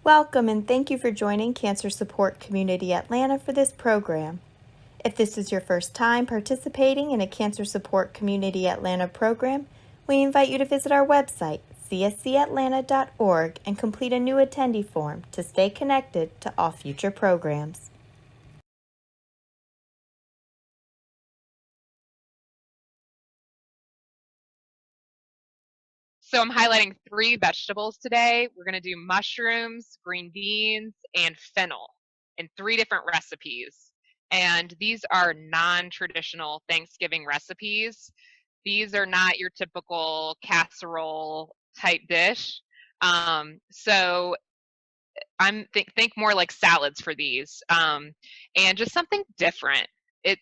Welcome and thank you for joining Cancer Support Community Atlanta for this program. If this is your first time participating in a Cancer Support Community Atlanta program, we invite you to visit our website, cscatlanta.org, and complete a new attendee form to stay connected to all future programs. So I'm highlighting 3 vegetables today. We're going to do mushrooms, green beans, and fennel in 3 different recipes. And these are non-traditional Thanksgiving recipes. These are not your typical casserole type dish. So I'm think more like salads for these, and just something different.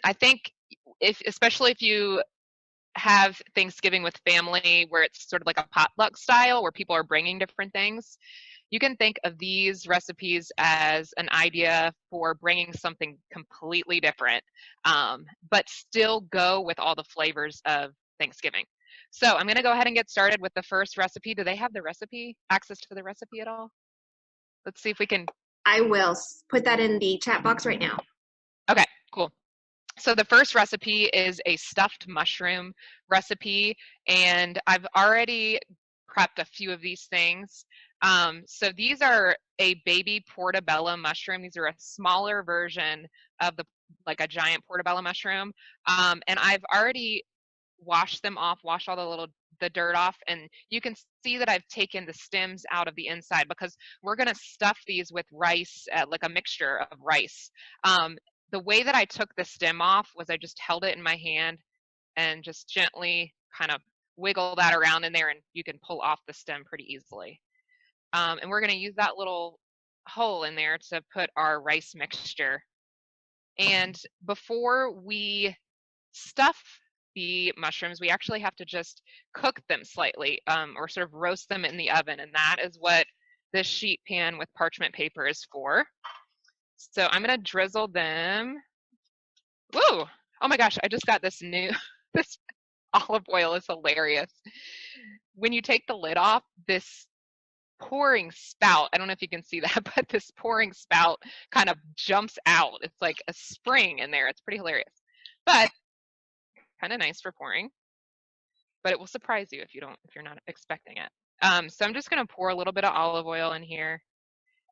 I think especially if you have Thanksgiving with family where it's sort of like a potluck style where people are bringing different things, you can think of these recipes as an idea for bringing something completely different, but still go with all the flavors of Thanksgiving. So I'm going to go ahead and get started with the first recipe. Do they have the recipe, access to the recipe at all? Let's see if we can. I will put that in the chat box right now. Okay, cool. So the first recipe is a stuffed mushroom recipe, and I've already prepped a few of these things. So these are a baby portobello mushroom. These are a smaller version of like a giant portobello mushroom, and I've already washed them off, washed all the dirt off, and you can see that I've taken the stems out of the inside because we're going to stuff these with rice, like a mixture of rice. The way that I took the stem off was I just held it in my hand and just gently kind of wiggle that around in there, and you can pull off the stem pretty easily. And we're going to use that little hole in there to put our rice mixture. And before we stuff the mushrooms, we actually have to just cook them slightly, or sort of roast them in the oven, and that is what this sheet pan with parchment paper is for. So I'm going to drizzle them. Whoa! Oh my gosh, I just got this this olive oil is hilarious. When you take the lid off, this pouring spout, I don't know if you can see that, but this pouring spout kind of jumps out. It's like a spring in there. It's pretty hilarious. But kind of nice for pouring. But it will surprise you if you're not expecting it. So I'm just going to pour a little bit of olive oil in here,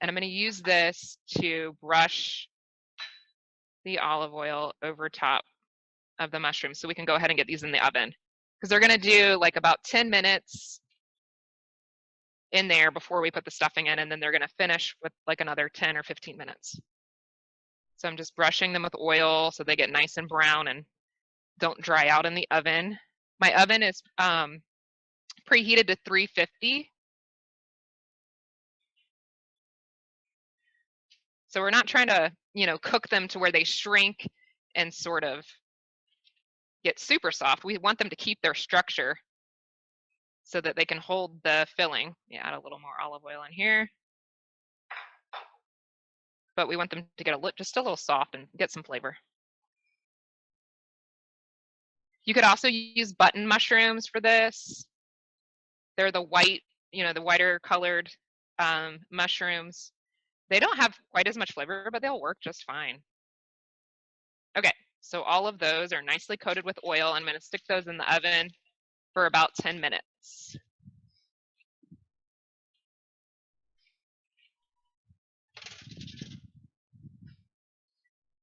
and I'm going to use this to brush the olive oil over top of the mushrooms so we can go ahead and get these in the oven, because they're going to do like about 10 minutes in there before we put the stuffing in, and then they're going to finish with like another 10 or 15 minutes. So I'm just brushing them with oil so they get nice and brown and don't dry out in the oven. My oven is preheated to 350. So we're not trying to, cook them to where they shrink and sort of get super soft. We want them to keep their structure so that they can hold the filling. Yeah, add a little more olive oil in here. But we want them to get just a little soft and get some flavor. You could also use button mushrooms for this. They're the white, the whiter colored mushrooms. They don't have quite as much flavor, but they'll work just fine. Okay, so all of those are nicely coated with oil. I'm going to stick those in the oven for about 10 minutes.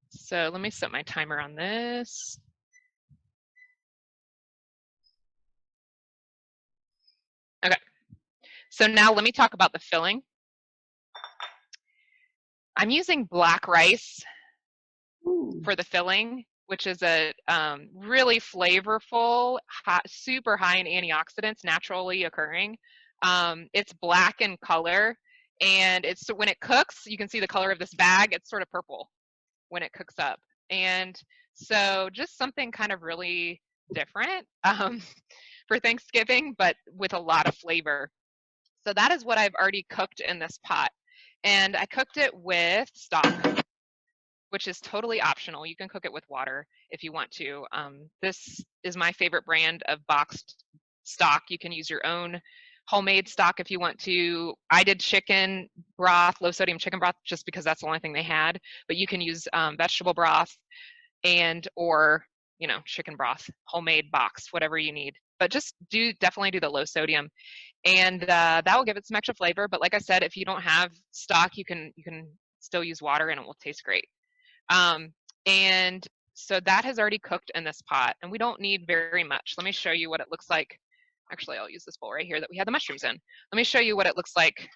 So let me set my timer on this. Okay, so now let me talk about the filling. I'm using black rice for the filling, which is a really flavorful, super high in antioxidants, naturally occurring. It's black in color, and when it cooks, you can see the color of this bag. It's sort of purple when it cooks up, and so just something kind of really different for Thanksgiving, but with a lot of flavor. So that is what I've already cooked in this pot, and I cooked it with stock, which is totally optional. You can cook it with water if you want to. This is my favorite brand of boxed stock. You can use your own homemade stock if you want to. I did chicken broth, low sodium chicken broth, just because that's the only thing they had. But you can use vegetable broth and or chicken broth, homemade box, whatever you need. But just definitely do the low sodium, and that will give it some extra flavor. But like I said, if you don't have stock, you can still use water and it will taste great. And so that has already cooked in this pot, and we don't need very much. Let me show you what it looks like. Actually, I'll use this bowl right here that we had the mushrooms in. Let me show you what it looks like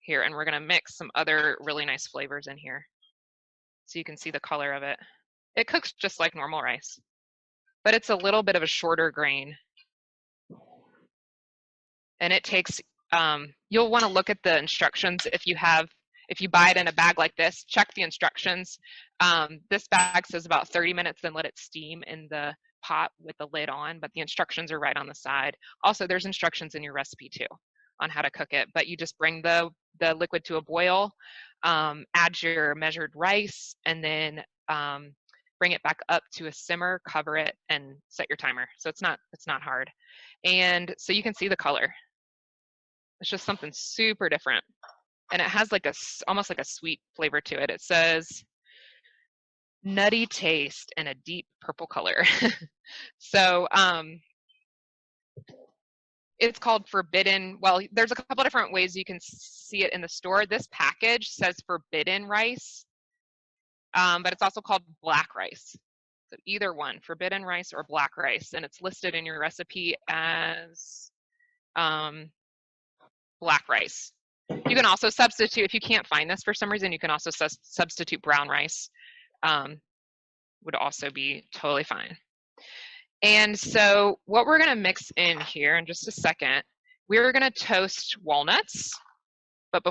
here, and we're gonna mix some other really nice flavors in here so you can see the color of it. It cooks just like normal rice, but it's a little bit of a shorter grain. And it takes, you'll want to look at the instructions if you buy it in a bag like this, check the instructions. This bag says about 30 minutes, then let it steam in the pot with the lid on, but the instructions are right on the side. Also, there's instructions in your recipe too on how to cook it, but you just bring the liquid to a boil, add your measured rice, and then bring it back up to a simmer, cover it, and set your timer. So it's not hard. And so you can see the color. It's just something super different. And it has like almost like a sweet flavor to it. It says nutty taste and a deep purple color. So it's called Forbidden. Well, there's a couple different ways you can see it in the store. This package says Forbidden rice, but it's also called black rice. So either one, forbidden rice or black rice, and it's listed in your recipe as black rice. You can also substitute, if you can't find this for some reason, you can also substitute brown rice. Would also be totally fine. And so what we're gonna mix in here in just a second, we're gonna toast walnuts, but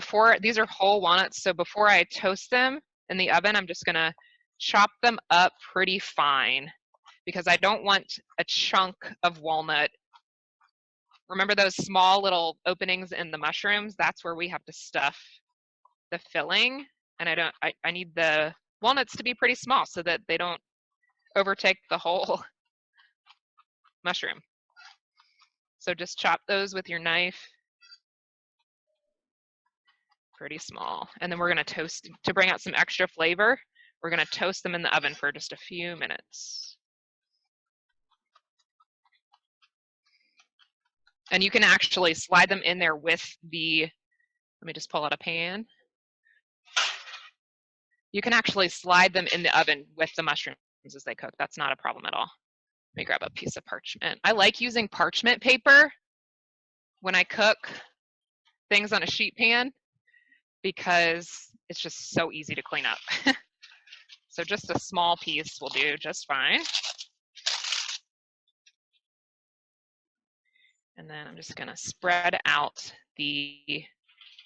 these are whole walnuts, so before I toast them in the oven, I'm just gonna chop them up pretty fine because I don't want a chunk of walnut. Remember those small little openings in the mushrooms? That's where we have to stuff the filling. And I need the walnuts to be pretty small so that they don't overtake the whole mushroom. So just chop those with your knife pretty small. And then we're gonna toast, to bring out some extra flavor, we're gonna toast them in the oven for just a few minutes. And you can actually slide them in there with let me just pull out a pan. You can actually slide them in the oven with the mushrooms as they cook. That's not a problem at all. Let me grab a piece of parchment. I like using parchment paper when I cook things on a sheet pan because it's just so easy to clean up. So just a small piece will do just fine. And then I'm just gonna spread out the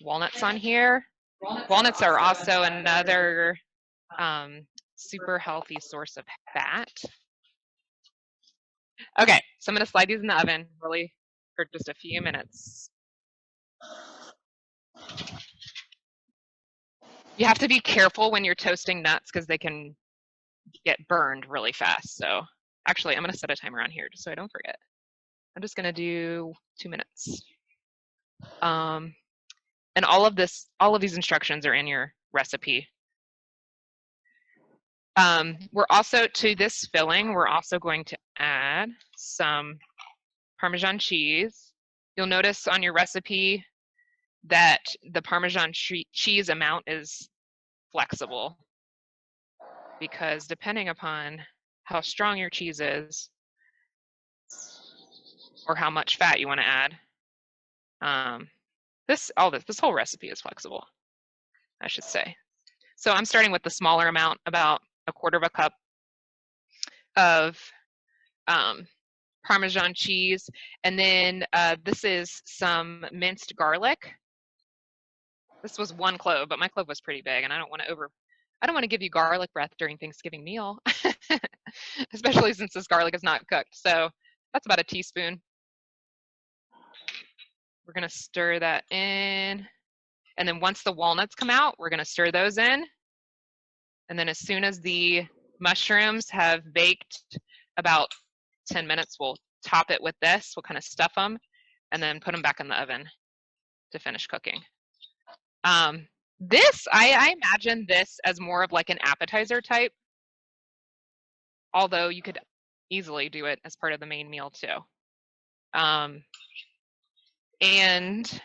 walnuts on here. Walnuts are also another super healthy source of fat. Okay, so I'm gonna slide these in the oven really for just a few minutes. You have to be careful when you're toasting nuts because they can get burned really fast. So actually, I'm gonna set a timer on here just so I don't forget. I'm just gonna do 2 minutes. And all of these instructions are in your recipe. We're also, to this filling, we're also going to add some Parmesan cheese. You'll notice on your recipe that the Parmesan cheese amount is flexible because depending upon how strong your cheese is or how much fat you want to add, this whole recipe is flexible, I should say. So I'm starting with the smaller amount, about 1/4 cup of Parmesan cheese, and then this is some minced garlic. This was 1 clove, but my clove was pretty big, and I don't want to give you garlic breath during Thanksgiving meal, especially since this garlic is not cooked. So that's about a teaspoon. We're gonna stir that in, and then once the walnuts come out, we're gonna stir those in, and then as soon as the mushrooms have baked about 10 minutes, we'll top it with this. We'll kind of stuff them, and then put them back in the oven to finish cooking. This, I imagine this as more of like an appetizer type, although you could easily do it as part of the main meal too. And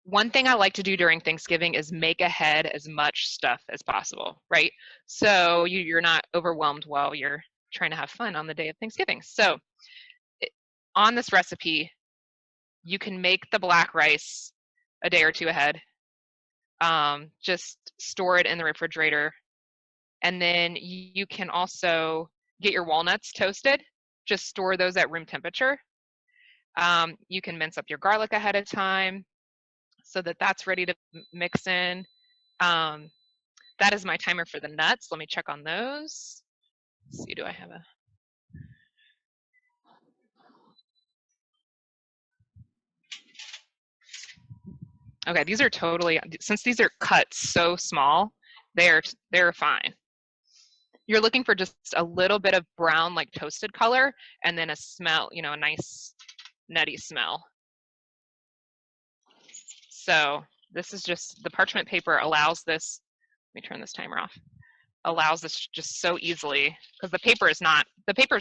one thing I like to do during Thanksgiving is make ahead as much stuff as possible, right? So you're not overwhelmed while you're trying to have fun on the day of Thanksgiving. So on this recipe, you can make the black rice a day or two ahead. Just store it in the refrigerator. And then you can also get your walnuts toasted. Just store those at room temperature. You can mince up your garlic ahead of time so that that's ready to mix in. That is my timer for the nuts. Let me check on those. Let's see, do I have a... Okay, these are totally, since these are cut so small, they're fine. You're looking for just a little bit of brown, like toasted color, and then a smell, a nice nutty smell. So this is just, the parchment paper allows this, let me turn this timer off, allows this just so easily, because the paper is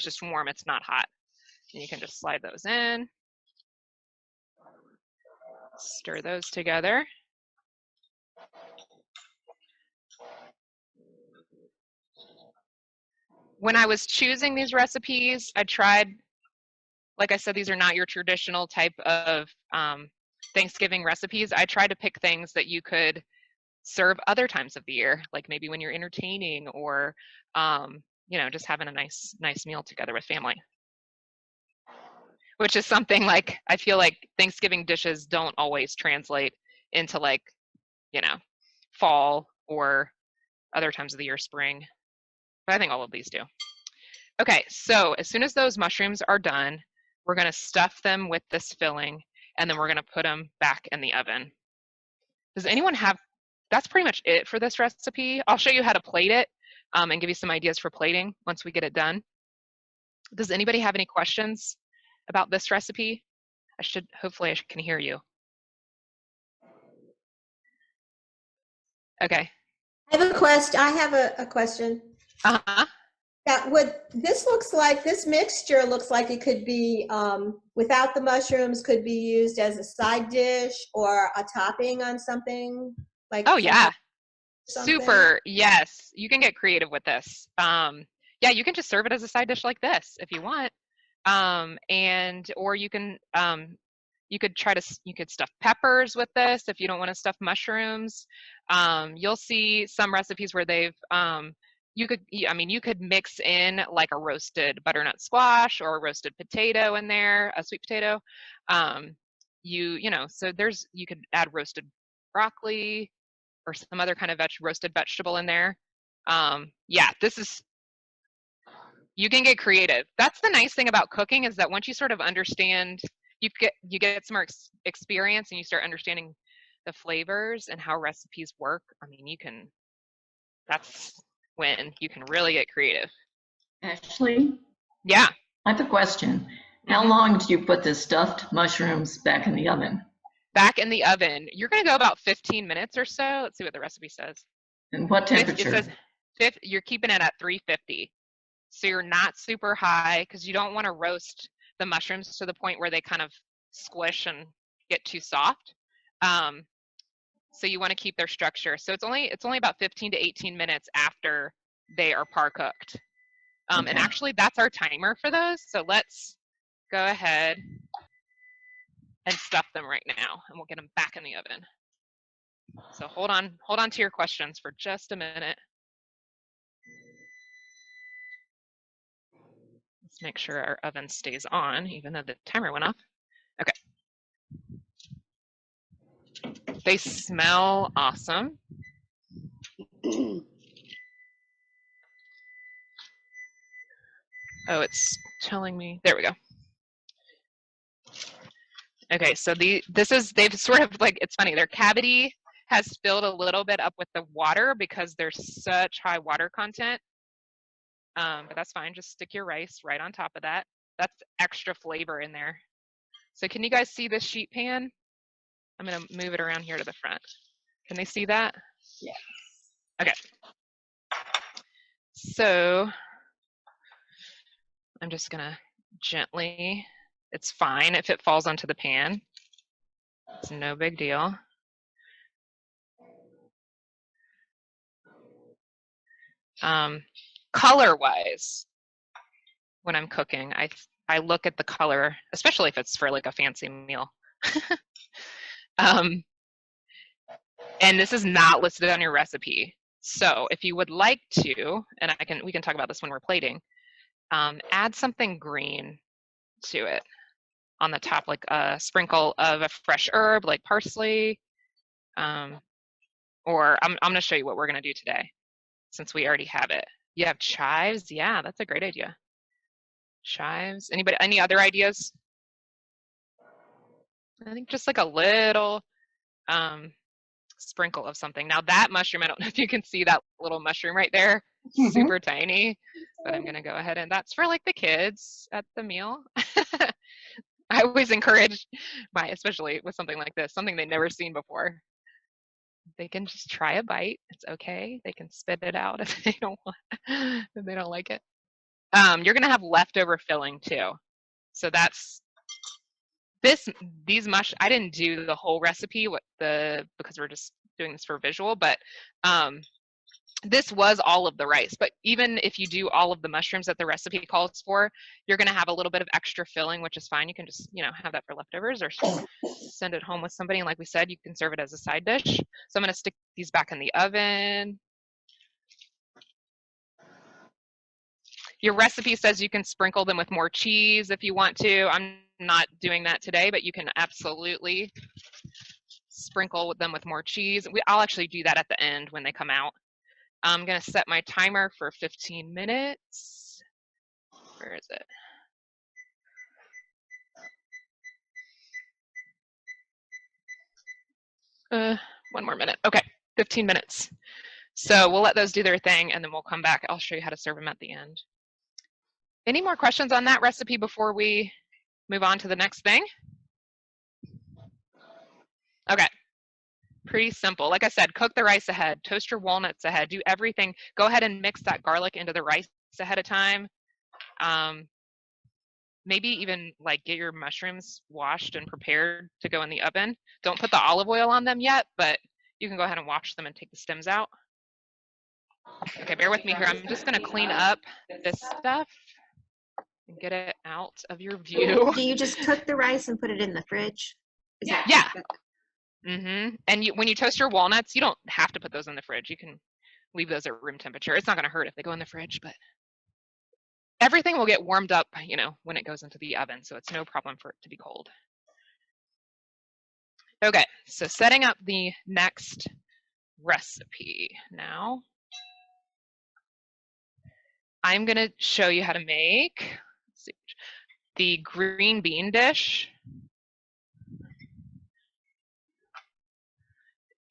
just warm, it's not hot. And you can just slide those in, stir those together. When I was choosing these recipes, I tried, like I said, these are not your traditional type of Thanksgiving recipes. I tried to pick things that you could serve other times of the year, like maybe when you're entertaining or, just having a nice meal together with family. Which is something like, I feel like Thanksgiving dishes don't always translate into like, fall or other times of the year, spring. But I think all of these do. Okay, so as soon as those mushrooms are done, we're gonna stuff them with this filling, and then we're gonna put them back in the oven. Does anyone have, that's pretty much it for this recipe. I'll show you how to plate it and give you some ideas for plating once we get it done. Does anybody have any questions about this recipe? Hopefully I can hear you. Okay. I have a question. Uh-huh. This mixture looks like it could be, without the mushrooms, could be used as a side dish or a topping on something like. Oh yeah, super. Yes, you can get creative with this. Yeah, you can just serve it as a side dish like this if you want, or you can you could stuff peppers with this if you don't want to stuff mushrooms. You'll see some recipes where they've you could mix in like a roasted butternut squash or a roasted potato in there, a sweet potato. So you could add roasted broccoli or some other kind of roasted vegetable in there. Yeah, you can get creative. That's the nice thing about cooking, is that once you sort of understand, you get some more experience and you start understanding the flavors and how recipes work. I mean, that's when you can really get creative. Ashley? Yeah. I have a question. How long do you put the stuffed mushrooms back in the oven? Back in the oven, you're going to go about 15 minutes or so. Let's see what the recipe says. And what temperature? It says you're keeping it at 350. So you're not super high, because you don't want to roast the mushrooms to the point where they kind of squish and get too soft. So you want to keep their structure. So it's only about 15 to 18 minutes after they are par cooked. Okay. And actually that's our timer for those. So let's go ahead and stuff them right now, and we'll get them back in the oven. So hold on to your questions for just a minute. Let's make sure our oven stays on, even though the timer went off. Okay. They smell awesome. Oh, it's telling me, there we go. Okay, so they've sort of like, it's funny, their cavity has filled a little bit up with the water because there's such high water content. But that's fine, just stick your rice right on top of that. That's extra flavor in there. So can you guys see this sheet pan? I'm going to move it around here to the front. Can they see that? Yeah. Okay. So I'm just going to gently, it's fine if it falls onto the pan. It's no big deal. Color-wise, when I'm cooking, I look at the color, especially if it's for like a fancy meal. And this is not listed on your recipe. So if you would like to, and we can talk about this when we're plating, add something green to it on the top, like a sprinkle of a fresh herb like parsley, or I'm going to show you what we're going to do today since we already have it. You have chives? Yeah, that's a great idea. Chives. Anybody, any other ideas? I think just like a little sprinkle of something. Now that mushroom, I don't know if you can see that little mushroom right there, super tiny, but I'm gonna go ahead and that's for like the kids at the meal. I always encourage especially with something like this, something they've never seen before. They can just try a bite. It's okay. They can spit it out if they don't like it. You're gonna have leftover filling too. So that's I didn't do the whole recipe because we're just doing this for visual, but this was all of the rice. But even if you do all of the mushrooms that the recipe calls for, you're going to have a little bit of extra filling, which is fine. You can just, have that for leftovers or send it home with somebody. And like we said, you can serve it as a side dish. So I'm going to stick these back in the oven. Your recipe says you can sprinkle them with more cheese if you want to. I'm not doing that today, but you can absolutely sprinkle them with more cheese. I'll actually do that at the end when they come out. I'm going to set my timer for 15 minutes. Where is it? One more minute. Okay, 15 minutes. So we'll let those do their thing and then we'll come back. I'll show you how to serve them at the end. Any more questions on that recipe before we move on to the next thing? Okay, pretty simple. Like I said, cook the rice ahead, toast your walnuts ahead, do everything. Go ahead and mix that garlic into the rice ahead of time. Maybe even like get your mushrooms washed and prepared to go in the oven. Don't put the olive oil on them yet, but you can go ahead and wash them and take the stems out. Okay, bear with me here. I'm just gonna clean up this stuff and get it out of your view. Do you just cook the rice and put it in the fridge? Yeah. And when you toast your walnuts, you don't have to put those in the fridge. You can leave those at room temperature. It's not gonna hurt if they go in the fridge, but everything will get warmed up, when it goes into the oven, so it's no problem for it to be cold. Okay, so setting up the next recipe now. I'm going to show you how to make the green bean dish.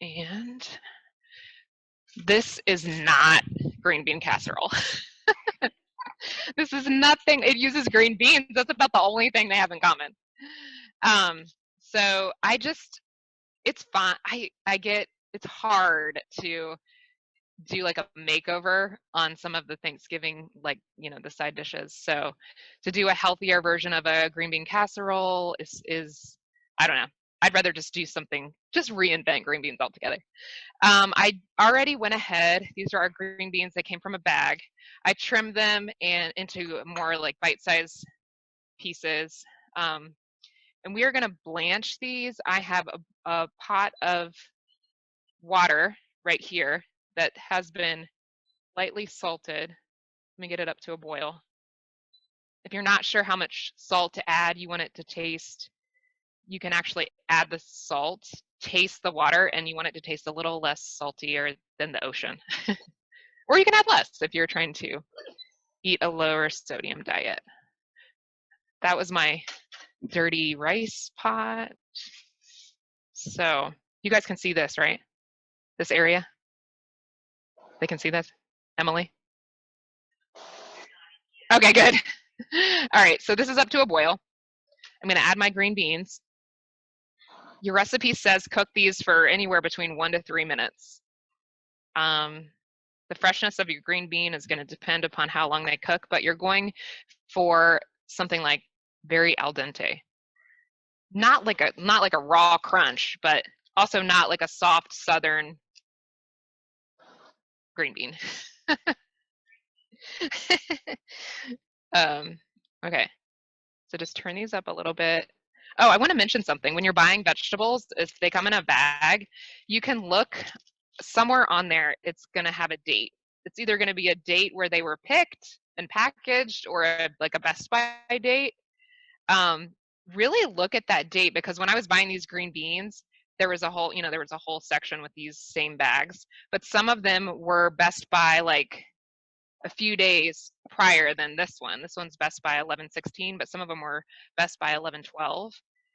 And this is not green bean casserole. This is nothing. It uses green beans. That's about the only thing they have in common. So it's fun. I get it's hard to do like a makeover on some of the Thanksgiving, like, the side dishes. So to do a healthier version of a green bean casserole is I don't know. I'd rather just do something, just reinvent green beans altogether. I already went ahead. These are our green beans. They came from a bag. I trimmed them into more like bite-sized pieces. And we are going to blanch these. I have a pot of water right here that has been lightly salted. Let me get it up to a boil. If you're not sure how much salt to add, you want it to taste, you can actually add the salt, taste the water, and you want it to taste a little less saltier than the ocean. Or you can add less if you're trying to eat a lower sodium diet. That was my dirty rice pot. So you guys can see this, right? This area? They can see this? Emily? Okay, good. All right, so this is up to a boil. I'm going to add my green beans. Your recipe says cook these for anywhere between 1 to 3 minutes. The freshness of your green bean is going to depend upon how long they cook, but you're going for something like very al dente. Not like a raw crunch, but also not like a soft southern green bean. Okay, so just turn these up a little bit. Oh, I want to mention something. When you're buying vegetables, if they come in a bag, you can look somewhere on there. It's going to have a date. It's either going to be a date where they were picked and packaged, or like a Best Buy date. Really look at that date, because when I was buying these green beans, there was a whole section with these same bags, but some of them were Best Buy like a few days prior than this one. This one's Best Buy 11/16, but some of them were Best Buy 11/12.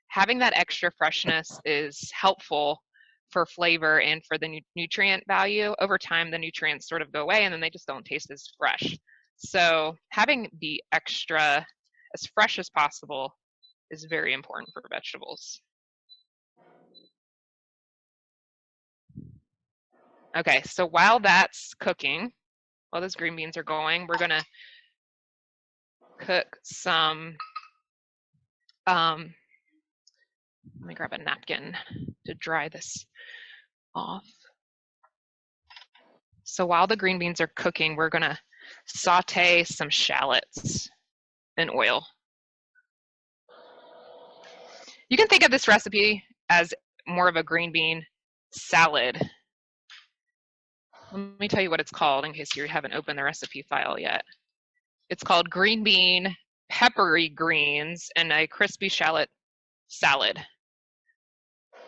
Having that extra freshness is helpful for flavor and for the nutrient value. Over time, the nutrients sort of go away and then they just don't taste as fresh. So having the extra as fresh as possible is very important for vegetables. Okay, so while that's cooking, while those green beans are going, we're gonna cook some, let me grab a napkin to dry this off. So while the green beans are cooking, we're gonna saute some shallots in oil. You can think of this recipe as more of a green bean salad. Let me tell you what it's called in case you haven't opened the recipe file yet. It's called green bean, peppery greens, and a crispy shallot salad.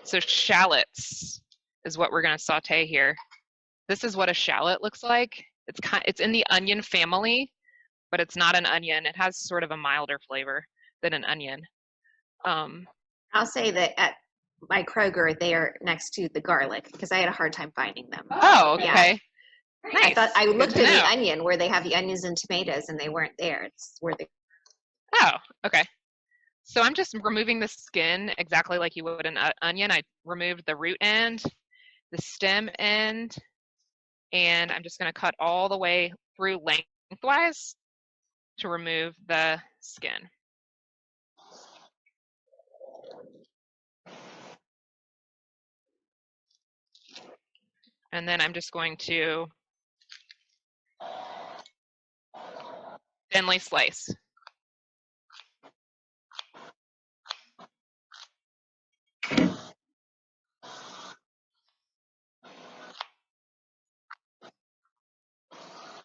So shallots is what we're going to saute here. This is what a shallot looks like. It's in the onion family, but it's not an onion. It has sort of a milder flavor than an onion. I'll say that at my Kroger, they are next to the garlic because I had a hard time finding them. Oh, okay. Yeah. Nice. I looked Good at to the know. onion where they have the onions and tomatoes, and they weren't there. It's where they. Oh, okay. So I'm just removing the skin exactly like you would an onion. I removed the root end, the stem end, and I'm just going to cut all the way through lengthwise to remove the skin. And then I'm just going to thinly slice.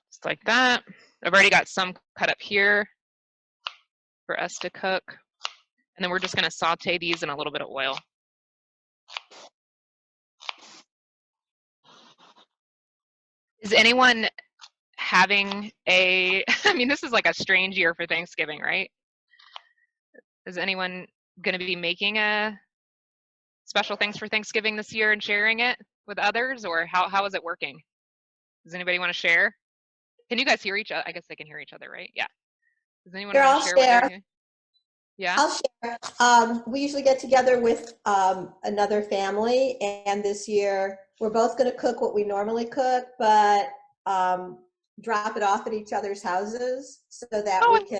Just like that. I've already got some cut up here for us to cook. And then we're just going to saute these in a little bit of oil. Is anyone having I mean, this is like a strange year for Thanksgiving, right? Is anyone going to be making a special things for Thanksgiving this year and sharing it with others, or how is it working? Does anybody want to share? Can you guys hear each other? I guess they can hear each other, right? Yeah. Does anyone Here, want I'll to share what share. they're doing? Yeah. I'll share. We usually get together with another family, and this year we're both going to cook what we normally cook, but drop it off at each other's houses so that we can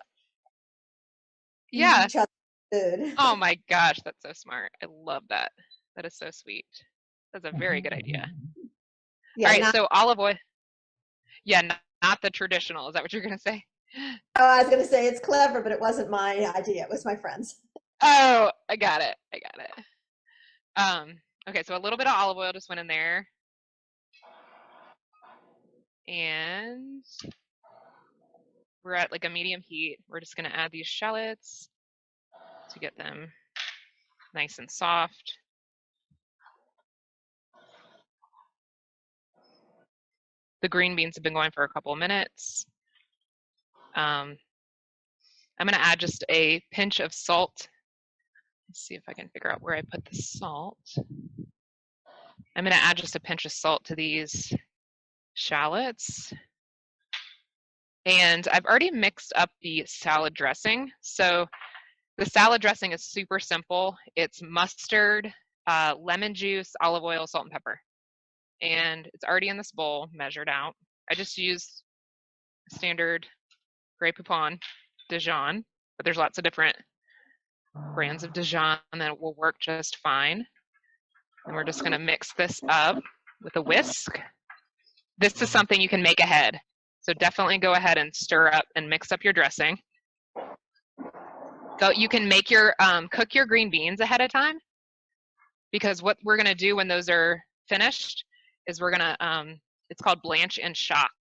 eat each other's food. Oh my gosh, that's so smart. I love that. That is so sweet. That's a very good idea. Yeah, all right, so olive oil. Yeah, not the traditional. Is that what you're going to say? Oh, I was going to say it's clever, but it wasn't my idea. It was my friend's. Oh, I got it. Okay, so a little bit of olive oil just went in there. And we're at like a medium heat. We're just going to add these shallots to get them nice and soft. The green beans have been going for a couple of minutes. I'm going to add just a pinch of salt. Let's see if I can figure out where I put the salt. I'm going to add just a pinch of salt to these shallots. And I've already mixed up the salad dressing. So The salad dressing is super simple. It's mustard, lemon juice, olive oil, salt, and pepper. And it's already in this bowl, measured out. I just use standard Grey Poupon Dijon, but there's lots of different brands of Dijon that will work just fine. And we're just gonna mix this up with a whisk. This is something you can make ahead. So definitely go ahead and stir up and mix up your dressing. So you can make your, cook your green beans ahead of time, because what we're gonna do when those are finished is we're gonna, it's called blanch and shock.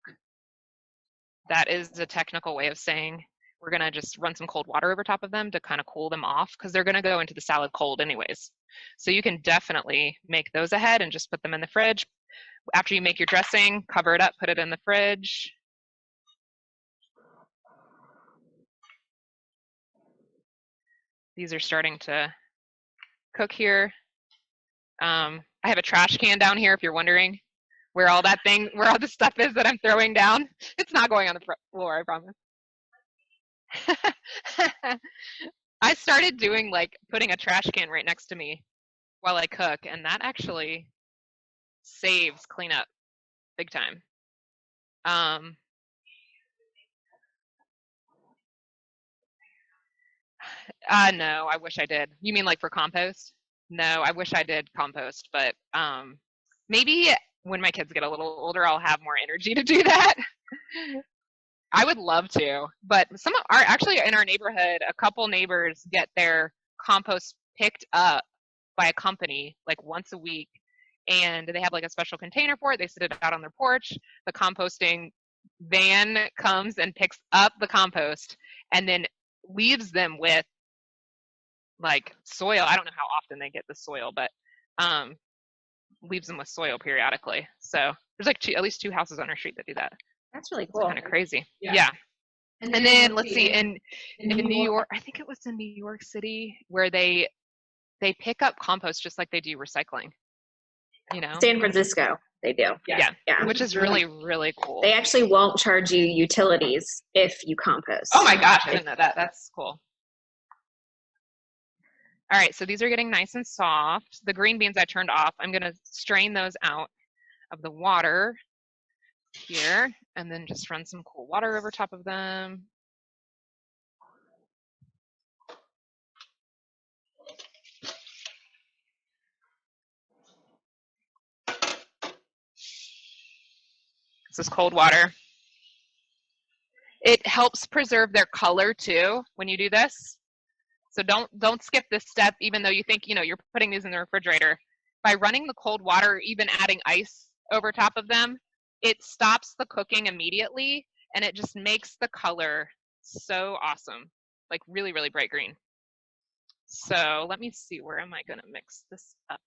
That is a technical way of saying we're gonna just run some cold water over top of them to kind of cool them off, because they're gonna go into the salad cold anyways. So you can definitely make those ahead and just put them in the fridge. After you make your dressing, cover it up, put it in the fridge. These are starting to cook here. I have a trash can down here if you're wondering where all the stuff is that I'm throwing down. It's not going on the floor, I promise. I started doing like putting a trash can right next to me while I cook, and that actually saves cleanup big time. No, I wish I did. You mean like for compost? No, I wish I did compost, but maybe when my kids get a little older, I'll have more energy to do that. I would love to, but some are actually in our neighborhood. A couple neighbors get their compost picked up by a company like once a week, and they have like a special container for it. They sit it out on their porch. The composting van comes and picks up the compost and then leaves them with like soil. I don't know how often they get the soil, but leaves them with soil periodically. So there's like at least 2 houses on our street that do that. That's really It's cool. kind of crazy. Yeah. Yeah. And then let's see, in New York, I think it was in New York City, where they pick up compost just like they do recycling. You know? San Francisco, they do. Yeah. Yeah. Which is really, really cool. They actually won't charge you utilities if you compost. Oh my gosh, I didn't know that. That's cool. All right, so these are getting nice and soft. The green beans I turned off. I'm gonna strain those out of the water here, and then just run some cool water over top of them. This is cold water. It helps preserve their color too when you do this. So don't skip this step, even though you think, you know, you're putting these in the refrigerator. By running the cold water, even adding ice over top of them, it stops the cooking immediately, and it just makes the color so awesome, like really, really bright green. So let me see, where am I gonna mix this up?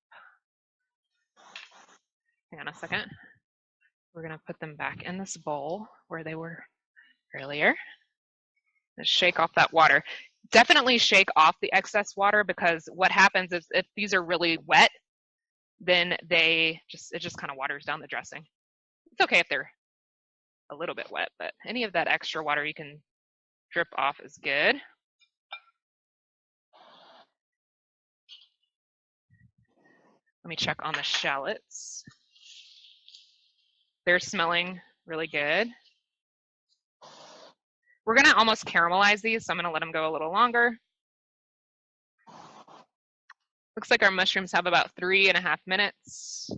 Hang on a second. We're gonna put them back in this bowl where they were earlier. Just shake off that water. Definitely shake off the excess water, because what happens is if these are really wet, then it just kind of waters down the dressing. It's okay if they're a little bit wet, but any of that extra water you can drip off is good. Let me check on the shallots. They're smelling really good. We're gonna almost caramelize these, so I'm gonna let them go a little longer. Looks like our mushrooms have about 3.5 minutes.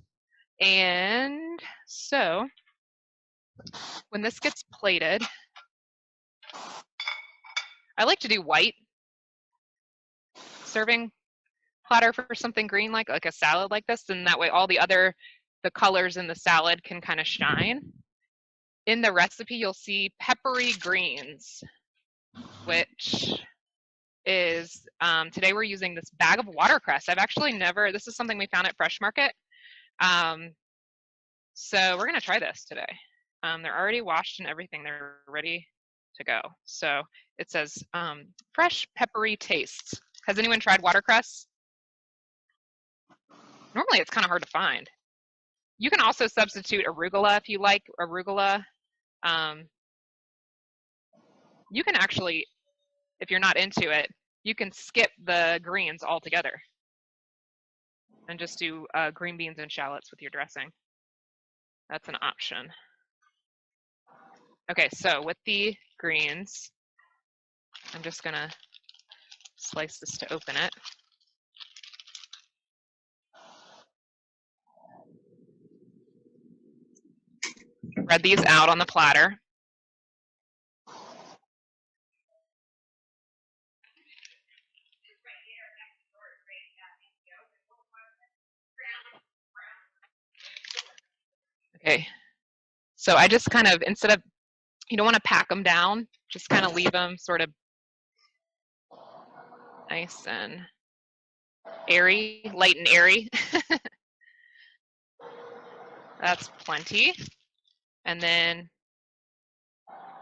And so when this gets plated, I like to do white serving platter for something green like a salad like this, and that way all the colors in the salad can kind of shine. In the recipe, you'll see peppery greens, which is, today we're using this bag of watercress. I've actually this is something we found at Fresh Market. So we're gonna try this today. They're already washed and everything. They're ready to go. So it says, fresh peppery tastes. Has anyone tried watercress? Normally it's kind of hard to find. You can also substitute arugula if you like arugula. You can actually, if you're not into it, you can skip the greens altogether and just do green beans and shallots with your dressing. That's an option. Okay, so with the greens, I'm just gonna slice this to open it. Spread these out on the platter. Okay, so I just kind of, instead of, you don't want to pack them down, just kind of leave them sort of nice and airy, light and airy. That's plenty. And then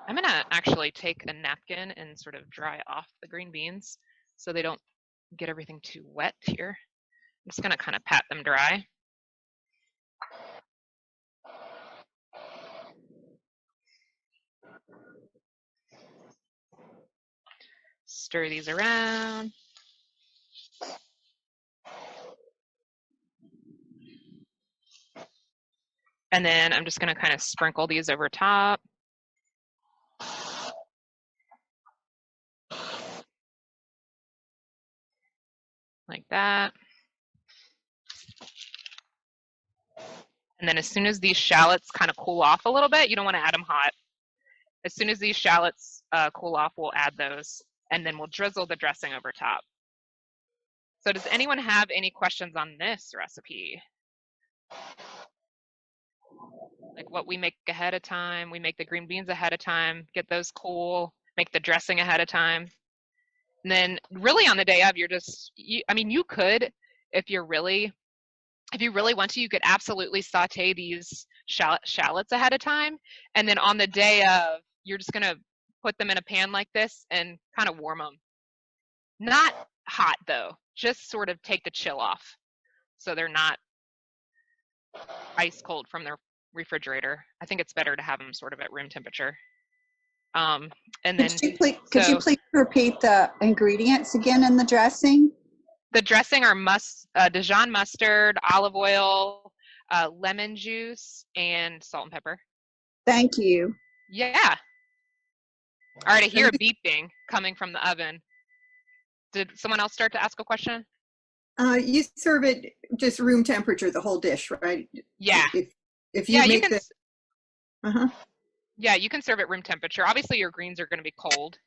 I'm gonna actually take a napkin and sort of dry off the green beans so they don't get everything too wet here. I'm just gonna kind of pat them dry. Stir these around. And then I'm just gonna kind of sprinkle these over top. Like that. And then as soon as these shallots kind of cool off a little bit, you don't want to add them hot. As soon as these shallots cool off, we'll add those, and then we'll drizzle the dressing over top. So does anyone have any questions on this recipe? Like what we make ahead of time, we make the green beans ahead of time, get those cool, make the dressing ahead of time. And then really on the day of, you're just, I mean, you could, if you really want to, you could absolutely saute these shallots ahead of time. And then on the day of, you're just gonna put them in a pan like this and kind of warm them. Not hot though, just sort of take the chill off. So they're not ice cold from the refrigerator. I think it's better to have them sort of at room temperature. And then could you please repeat the ingredients again in the dressing? The dressing are Dijon mustard, olive oil, lemon juice, and salt and pepper. Thank you. Yeah. All right, I hear a beeping coming from the oven. Did someone else start to ask a question? You serve it just room temperature, the whole dish, right? Yeah. If you make the... Yeah, you can serve it room temperature. Obviously, your greens are going to be cold.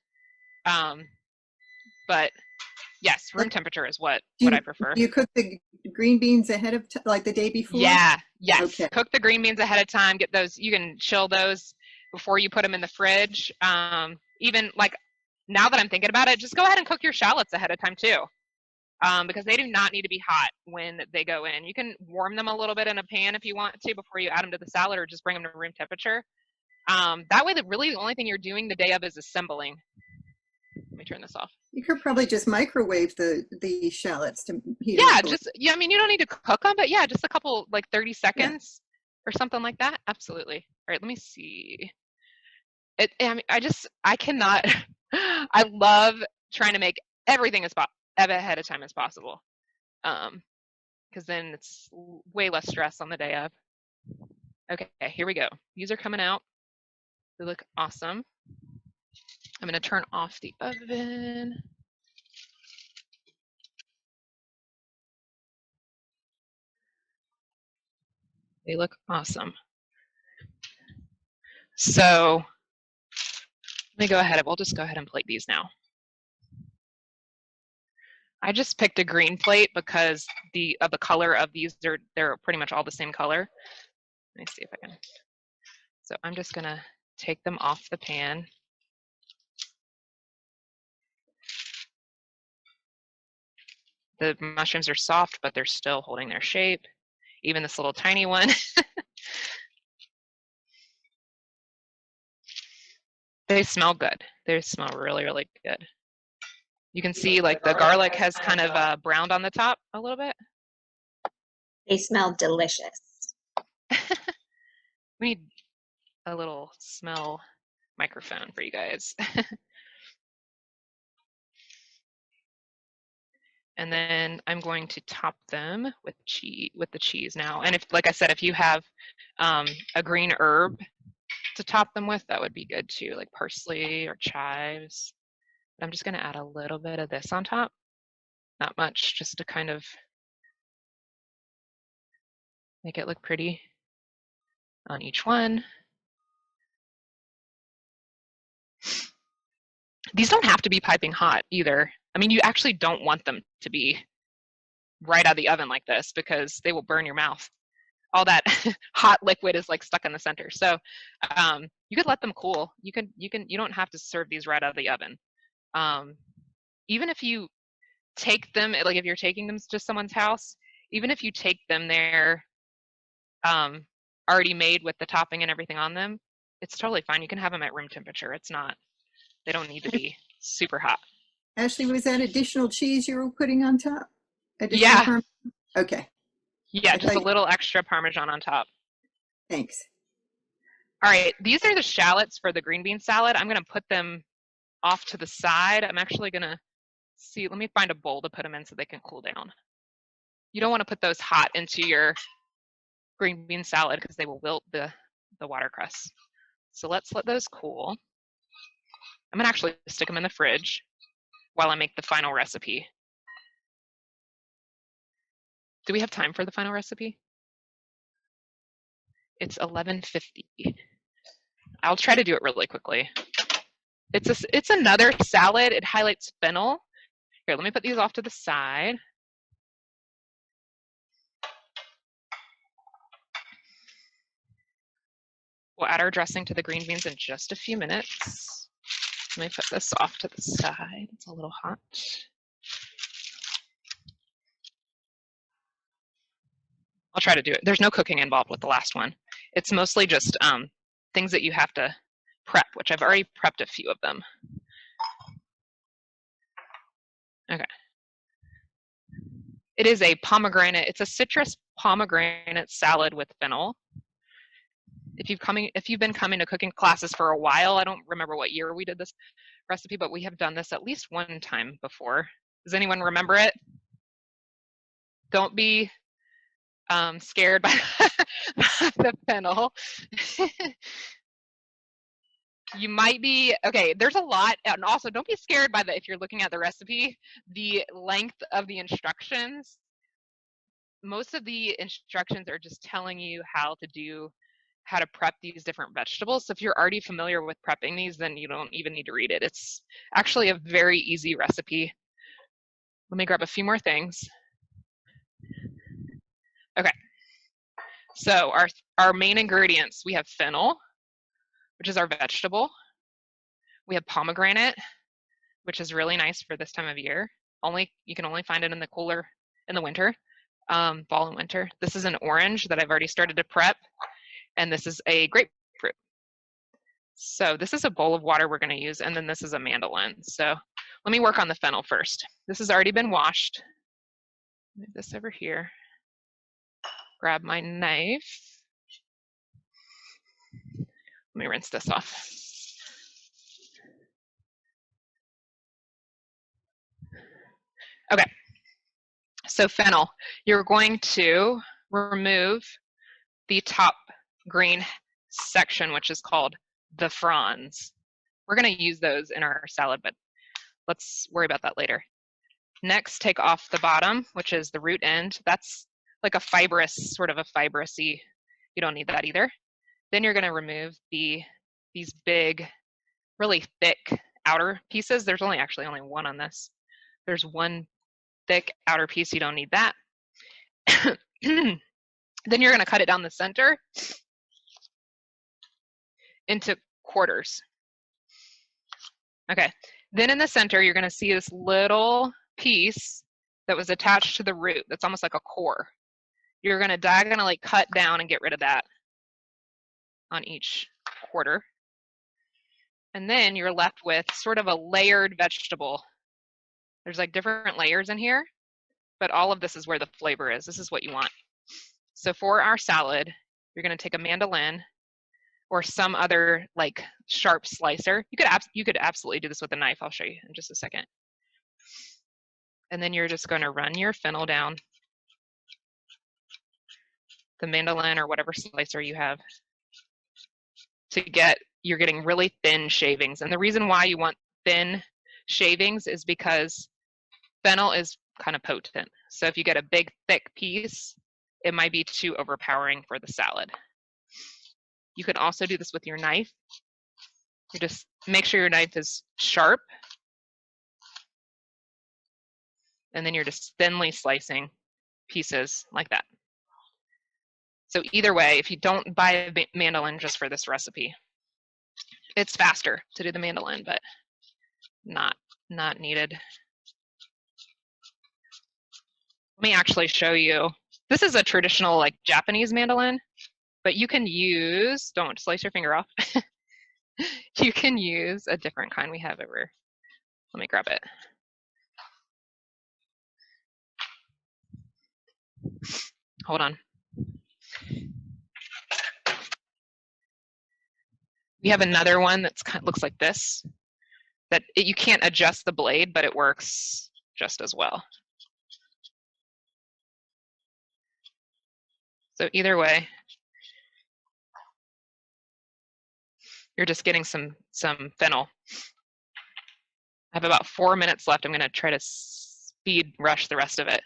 But yes, room temperature is what I prefer. Do you cook the green beans ahead of like the day before? Yeah, yes. Okay. Cook the green beans ahead of time. Get those, you can chill those before you put them in the fridge. Even like now that I'm thinking about it, just go ahead and cook your shallots ahead of time too. Because they do not need to be hot when they go in. You can warm them a little bit in a pan if you want to before you add them to the salad, or just bring them to room temperature. That way, the only thing you're doing the day of is assembling. Let me turn this off. You could probably just microwave the shallots to heat Yeah, up. I mean, you don't need to cook them, but yeah, just a couple, like 30 seconds or something like that. Absolutely. All right, let me see. I mean, I cannot, I love trying to make everything as ahead of time as possible. Because then it's way less stress on the day of. Okay, here we go. These are coming out. They look awesome. I'm going to turn off the oven. They look awesome. So let me go ahead. We'll just go ahead and plate these now. I just picked a green plate because the color of these, they're pretty much all the same color. Let me see if I can. So I'm just going to take them off the pan. The mushrooms are soft, but they're still holding their shape. Even this little tiny one. They smell good. They smell really, really good. You can see like the garlic has kind of browned on the top a little bit. They smell delicious. We need a little smell microphone for you guys. And then I'm going to top them with the cheese now. And if, like I said, if you have a green herb to top them with, that would be good too, like parsley or chives. But I'm just going to add a little bit of this on top. Not much, just to kind of make it look pretty on each one. These don't have to be piping hot either. I mean, you actually don't want them to be right out of the oven like this because they will burn your mouth. All that hot liquid is like stuck in the center. So you could let them cool. You don't have to serve these right out of the oven. Even if you take them, like if you're taking them to someone's house, even if you take them there already made with the topping and everything on them, it's totally fine. You can have them at room temperature. They don't need to be super hot. Ashley, was that additional cheese you were putting on top? Yeah. Okay. Yeah, just a little extra Parmesan on top. Thanks. All right, these are the shallots for the green bean salad. I'm going to put them off to the side. I'm actually going to see, let me find a bowl to put them in so they can cool down. You don't want to put those hot into your green bean salad because they will wilt the watercress. So let's let those cool. I'm going to actually stick them in the fridge while I make the final recipe. Do we have time for the final recipe? It's 11:50. I'll try to do it really quickly. It's another salad. It highlights fennel. Here, let me put these off to the side. We'll add our dressing to the green beans in just a few minutes. Let me put this off to the side. It's a little hot. I'll try to do it. There's no cooking involved with the last one. It's mostly just things that you have to prep, which I've already prepped a few of them. Okay. It is a pomegranate. It's a citrus pomegranate salad with fennel. If you've been coming to cooking classes for a while, I don't remember what year we did this recipe, but we have done this at least one time before. Does anyone remember it? Don't be scared by the fennel. You might be, okay, there's a lot, and also don't be scared by if you're looking at the recipe, the length of the instructions. Most of the instructions are just telling you how to prep these different vegetables. So if you're already familiar with prepping these, then you don't even need to read it. It's actually a very easy recipe. Let me grab a few more things. Okay, so our main ingredients, we have fennel, which is our vegetable. We have pomegranate, which is really nice for this time of year. You can only find it in the winter, fall and winter. This is an orange that I've already started to prep, and this is a grapefruit. So this is a bowl of water we're going to use, and then this is a mandolin. So let me work on the fennel first. This has already been washed. Move this over here. Grab my knife. Let me rinse this off. Okay, so fennel, you're going to remove the top green section, which is called the fronds. We're going to use those in our salad, but let's worry about that later. Next, take off the bottom, which is the root end. That's like a fibrous-y, you don't need that either. Then you're going to remove these big, really thick outer pieces. There's actually only one on this. There's one thick outer piece, you don't need that. Then you're going to cut it down the center into quarters. Okay, then in the center, you're going to see this little piece that was attached to the root that's almost like a core. You're going to diagonally cut down and get rid of that on each quarter. And then you're left with sort of a layered vegetable. There's like different layers in here, but all of this is where the flavor is. This is what you want. So for our salad, you're going to take a mandolin or some other like sharp slicer. You could absolutely do this with a knife. I'll show you in just a second. And then you're just going to run your fennel down the mandolin or whatever slicer you have to get, you're getting really thin shavings. And the reason why you want thin shavings is because fennel is kind of potent. So if you get a big, thick piece, it might be too overpowering for the salad. You can also do this with your knife. You just make sure your knife is sharp. And then you're just thinly slicing pieces like that. So either way, if you don't buy a mandolin just for this recipe, it's faster to do the mandolin, but not needed. Let me actually show you. This is a traditional like Japanese mandolin, but you can use, don't slice your finger off. You can use a different kind we have over. Let me grab it. Hold on. We have another one that's kind of looks like this, that you can't adjust the blade, but it works just as well. So either way, you're just getting some fennel. I have about 4 minutes left. I'm going to try to speed rush the rest of it.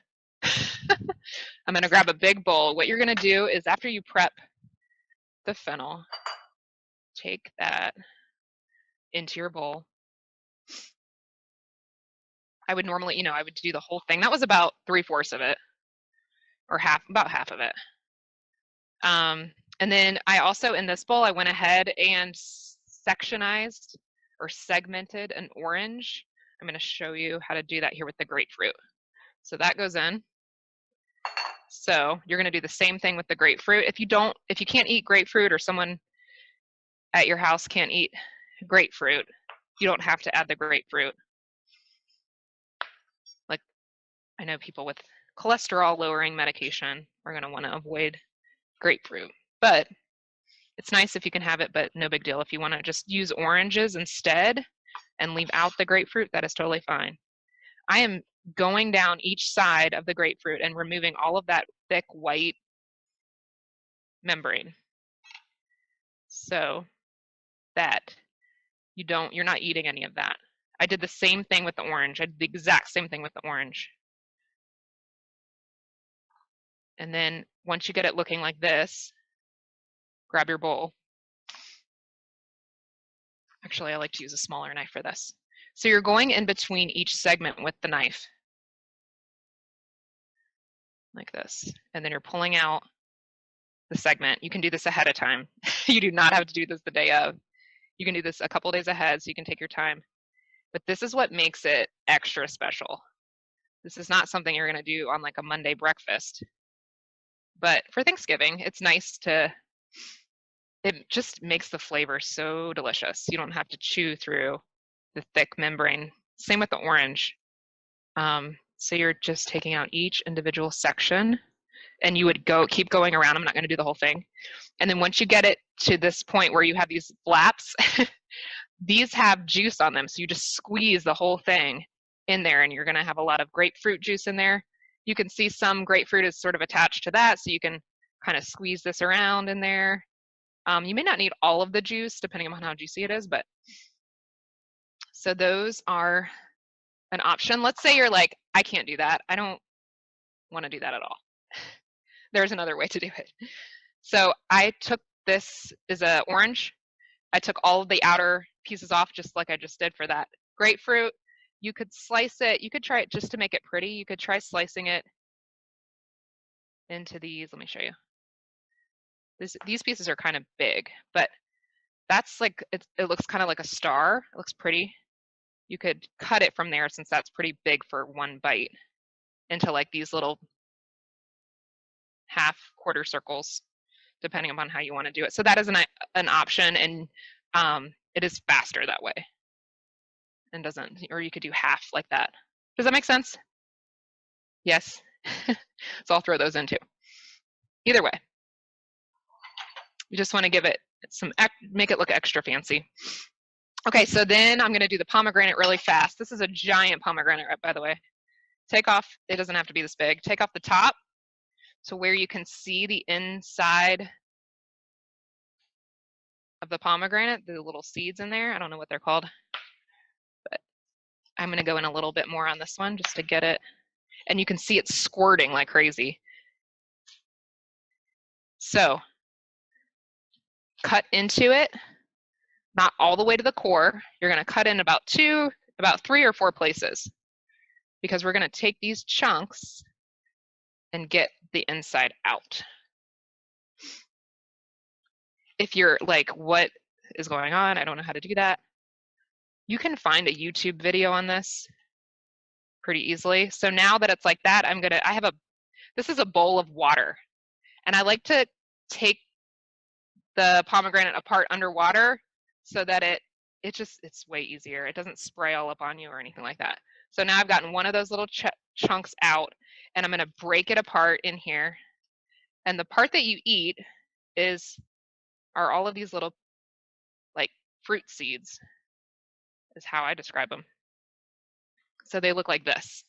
I'm going to grab a big bowl. What you're going to do is after you prep the fennel, take that into your bowl. I would normally, I would do the whole thing. That was about 3/4 of it, or about half of it. And then I also, in this bowl, I went ahead and sectionized or segmented an orange. I'm going to show you how to do that here with the grapefruit. So that goes in. So you're going to do the same thing with the grapefruit. If you can't eat grapefruit, or someone at your house can't eat grapefruit, you don't have to add the grapefruit. Like, I know people with cholesterol lowering medication are going to want to avoid grapefruit, but it's nice if you can have it, but no big deal. If you want to just use oranges instead and leave out the grapefruit, that is totally fine. I am going down each side of the grapefruit and removing all of that thick white membrane, so that you're not eating any of that. I did the same thing with the orange. I did the exact same thing with the orange. And then once you get it looking like this, grab your bowl. Actually, I like to use a smaller knife for this. So you're going in between each segment with the knife, like this. And then you're pulling out the segment. You can do this ahead of time. You do not have to do this the day of. You can do this a couple days ahead, so you can take your time. But this is what makes it extra special. This is not something you're going to do on like a Monday breakfast. But for Thanksgiving, it's nice to, it just makes the flavor so delicious. You don't have to chew through the thick membrane. Same with the orange. So you're just taking out each individual section, and you would keep going around. I'm not going to do the whole thing. And then once you get it to this point where you have these flaps, these have juice on them. So you just squeeze the whole thing in there, and you're going to have a lot of grapefruit juice in there. You can see some grapefruit is sort of attached to that, so you can kind of squeeze this around in there. You may not need all of the juice depending on how juicy it is, but so those are an option. Let's say you're like, I can't do that. I don't want to do that at all. There's another way to do it. So I took, this is an orange. I took all of the outer pieces off, just like I just did for that grapefruit. You could slice it. You could try it just to make it pretty. You could try slicing it into these. Let me show you. These pieces are kind of big, but that's like, it looks kind of like a star. It looks pretty. You could cut it from there, since that's pretty big for one bite, into like these little quarter circles, depending upon how you want to do it. So that is an option, and it is faster that way, and doesn't, or you could do half like that. Does that make sense? Yes. So I'll throw those in too. Either way, you just want to give it make it look extra fancy. Okay, so then I'm going to do the pomegranate really fast. This is a giant pomegranate, by the way. take off, it doesn't have to be this big, take off the top to where you can see the inside of the pomegranate, the little seeds in there. I don't know what they're called, but I'm going to go in a little bit more on this one just to get it. And you can see it squirting like crazy. So cut into it, not all the way to the core. You're going to cut in about 3 or 4 places, because we're going to take these chunks and get the inside out. If you're like, what is going on? I don't know how to do that. You can find a YouTube video on this pretty easily. So now that it's like that, this is a bowl of water, and I like to take the pomegranate apart underwater so that it's way easier. It doesn't spray all up on you or anything like that. So now I've gotten one of those little chunks out, and I'm going to break it apart in here. And the part that you eat are all of these little like fruit seeds, is how I describe them. So they look like this.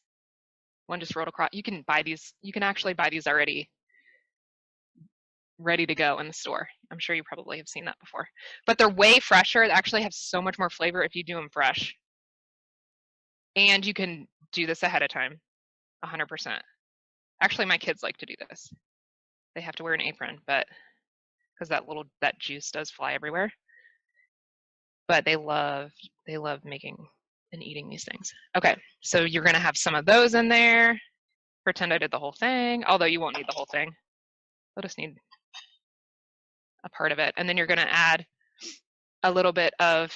One just rolled across. You can actually buy these already ready to go in the store. I'm sure you probably have seen that before. But they're way fresher. They actually have so much more flavor if you do them fresh. And you can do this ahead of time, 100%. Actually, my kids like to do this. They have to wear an apron, but because that juice does fly everywhere. But they love making and eating these things. Okay, so you're gonna have some of those in there. Pretend I did the whole thing, although you won't need the whole thing. You'll just need a part of it. And then you're gonna add a little bit of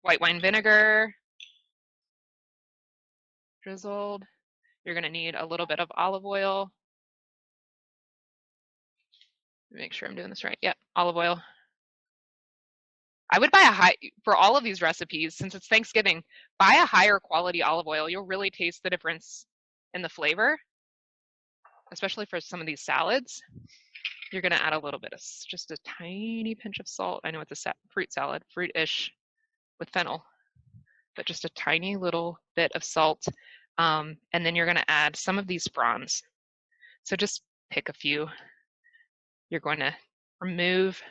white wine vinegar, drizzled. You're gonna need a little bit of olive oil. Make sure I'm doing this right. Yep, olive oil. I would buy for all of these recipes, since it's Thanksgiving, buy a higher quality olive oil. You'll really taste the difference in the flavor, especially for some of these salads. You're gonna add a little bit of, just a tiny pinch of salt. I know it's a fruit salad, fruit-ish with fennel, but just a tiny little bit of salt. And then you're gonna add some of these fronds. So just pick a few. You're going to remove.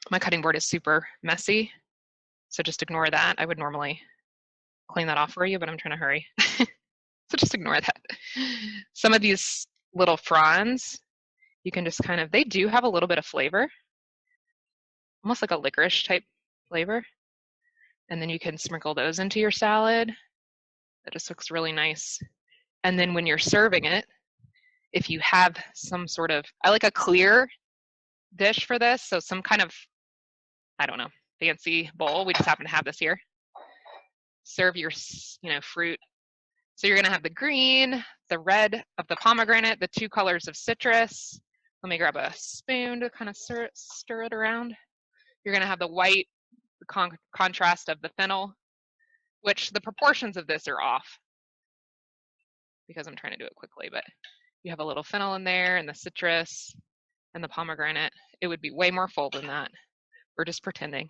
My cutting board is super messy, so just ignore that. I would normally clean that off for you, but I'm trying to hurry. So just ignore that. Some of these little fronds, you can just they do have a little bit of flavor, almost like a licorice type flavor. And then you can sprinkle those into your salad. That just looks really nice. And then when you're serving it, if you have some sort of, I like a clear dish for this, so some kind of, I don't know, fancy bowl. We just happen to have this here. Serve your, fruit. So you're gonna have the green, the red of the pomegranate, the 2 colors of citrus. Let me grab a spoon to kind of stir it around. You're gonna have the white, the contrast of the fennel, which the proportions of this are off because I'm trying to do it quickly, but you have a little fennel in there and the citrus and the pomegranate. It would be way more full than that. We're just pretending.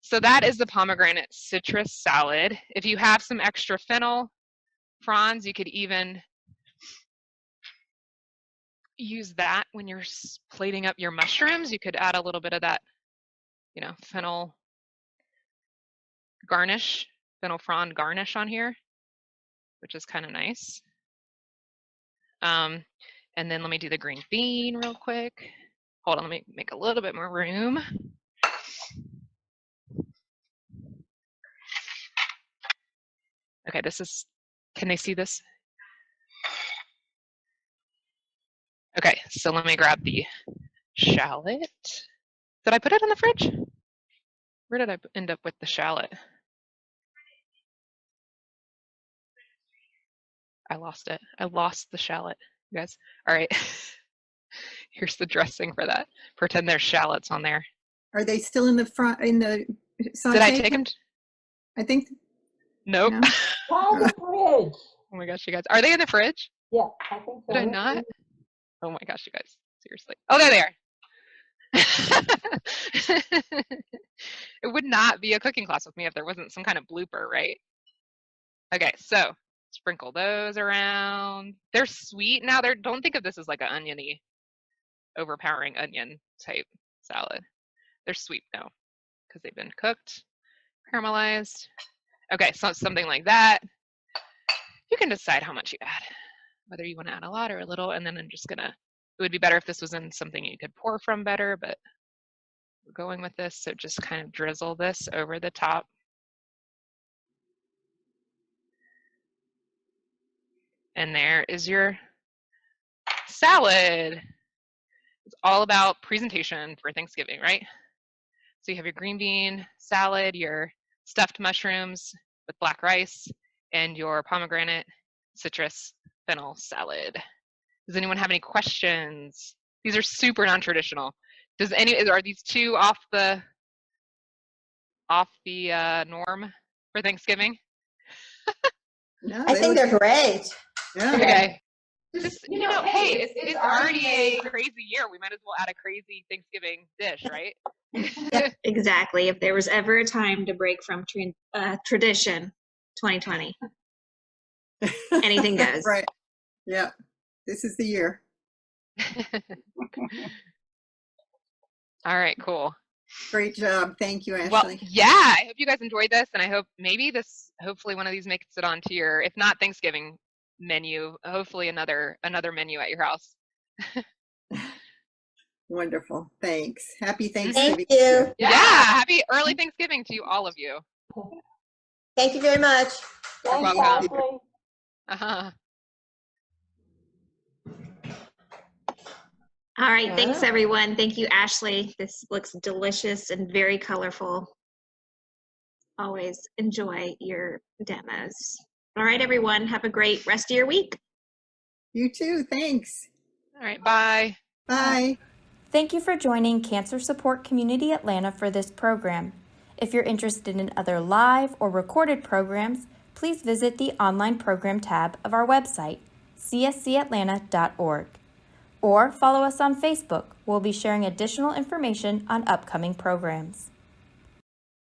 So that is the pomegranate citrus salad. If you have some extra fennel fronds, you could even use that when you're plating up your mushrooms. You could add a little bit of that, fennel garnish, fennel frond garnish on here, which is kind of nice. And then let me do the green bean real quick. Hold on, let me make a little bit more room. Okay, can they see this? Okay, so let me grab the shallot. Did I put it in the fridge? Where did I end up with the shallot? I lost it. I lost the shallot, you guys. All right. Here's the dressing for that. Pretend there's shallots on there. Are they still in the front, in the saute? Did I take them? I think. Nope. No. Try the fridge. Oh my gosh, you guys. Are they in the fridge? Yeah, I think so. Did I not? Oh my gosh, you guys. Seriously. Oh, there they are. It would not be a cooking class with me if there wasn't some kind of blooper, right? Okay, so sprinkle those around. They're sweet. Now, don't think of this as like an oniony, overpowering onion type salad. They're sweet now because they've been cooked, caramelized. Okay, so something like that. You can decide how much you add, whether you want to add a lot or a little. And then I'm just gonna, it would be better if this was in something you could pour from better, but we're going with this. So just kind of drizzle this over the top. And there is your salad. It's all about presentation for Thanksgiving, right? So you have your green bean salad, your stuffed mushrooms with black rice, and your pomegranate citrus fennel salad. Does anyone have any questions? These are super non-traditional. Are these two off the norm for Thanksgiving? No, I think they're great. Yeah. Okay. Just, hey, it's already a crazy year. We might as well add a crazy Thanksgiving dish, right? Exactly. If there was ever a time to break from tradition, 2020. Anything goes. Right. Yeah. This is the year. All right, cool. Great job. Thank you, Ashley. Well, yeah, I hope you guys enjoyed this, and I hope hopefully one of these makes it onto your, if not Thanksgiving menu, hopefully another menu at your house. Wonderful. Thanks. Happy Thanksgiving. Thank you. Yeah, happy early Thanksgiving to you, all of you. Thank you very much. Thanks, welcome. Ashley. Uh-huh. All right. Thanks, everyone. Thank you, Ashley. This looks delicious and very colorful. Always enjoy your demos. All right, everyone. Have a great rest of your week. You too. Thanks. All right, bye. Bye. Thank you for joining Cancer Support Community Atlanta for this program. If you're interested in other live or recorded programs, please visit the online program tab of our website, cscatlanta.org, or follow us on Facebook. We'll be sharing additional information on upcoming programs.